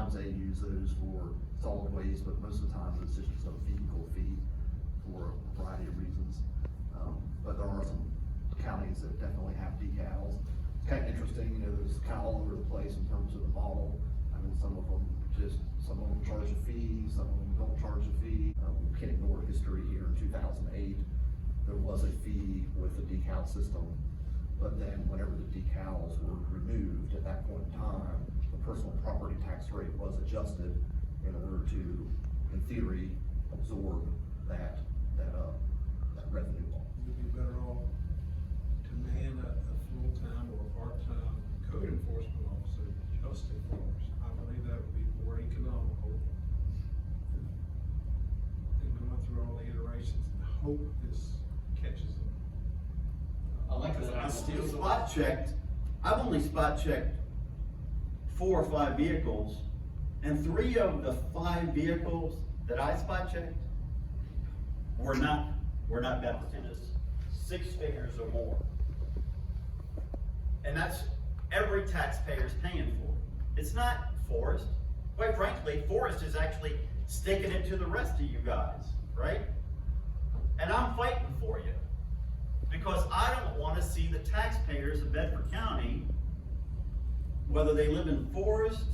Sometimes they use those for solid waste, but most of the time it's just a vehicle fee for a variety of reasons. But there are some counties that definitely have decals. It's kind of interesting, you know, there's kind of all over the place in terms of the model. I mean, some of them charge a fee, some of them don't charge a fee. We can't ignore history here. In 2008, there was a fee with the decal system, but then whenever the decals were removed, at that point in time, the personal property tax rate was adjusted in order to, in theory, absorb that revenue. Would be better off to man a full-time or a part-time code enforcement officer just to enforce. I believe that would be more economical than going through all the iterations and hope this catches them. I like that. I still spot checked, I've only spot checked 4 or 5 vehicles, and 3 of the 5 vehicles that I spot checked were not Bedford tenants. 6 figures or more. And that's every taxpayer's paying for. It's not Forrest. Quite frankly, Forrest is actually sticking it to the rest of you guys, right? And I'm fighting for you, because I don't want to see the taxpayers of Bedford County, whether they live in Forest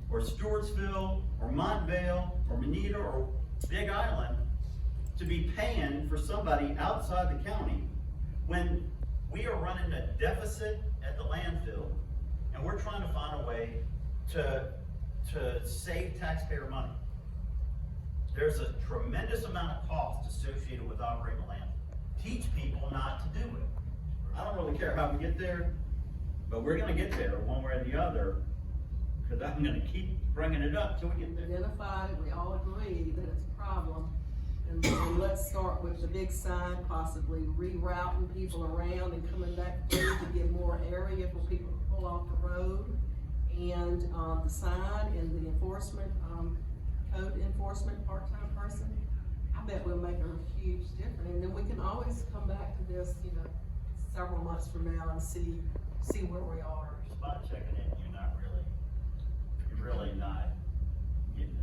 or Stewartsville or Montvale or Moneta or Big Island, to be paying for somebody outside the county when we are running a deficit at the landfill and we're trying to find a way to save taxpayer money. There's a tremendous amount of cost associated with operating a landfill. Teach people not to do it. I don't really care how we get there, but we're gonna get there one way or the other, because I'm gonna keep bringing it up till we get there. Identified it, we all agree that it's a problem. And let's start with the big sign, possibly rerouting people around and coming back through to get more area for people to pull off the road. And the sign and the enforcement, code enforcement part-time person, I bet we'll make a huge difference. And then we can always come back to this, you know, several months from now and see where we are. Spot checking it, you're really not getting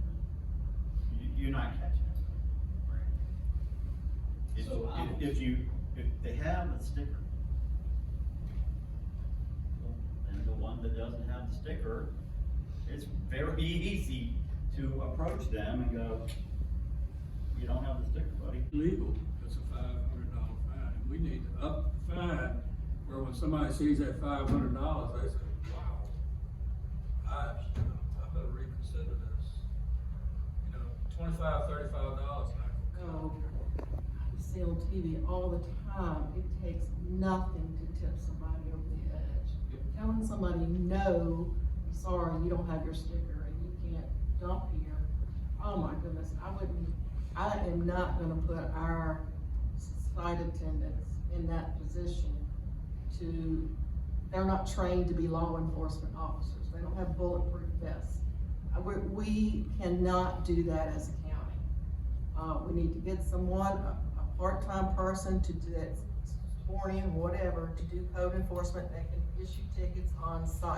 it. You're not catching it. If they have a sticker, and the one that doesn't have the sticker, it's very easy to approach them and go, you don't have the sticker, buddy. Legal, it's a $500 fine, and we need to up the fine, where when somebody sees that $500, they say, wow, I better reconsider this. You know, $25, $35 not gonna Oh, I see on TV all the time, it takes nothing to tip somebody over the edge. Telling somebody, no, I'm sorry, you don't have your sticker and you can't dump here. Oh my goodness, I am not gonna put our site attendants in that position they're not trained to be law enforcement officers. They don't have bulletproof vests. We cannot do that as a county. We need to get someone, a part-time person to do that, sworn in, whatever, to do code enforcement. They can issue tickets on site.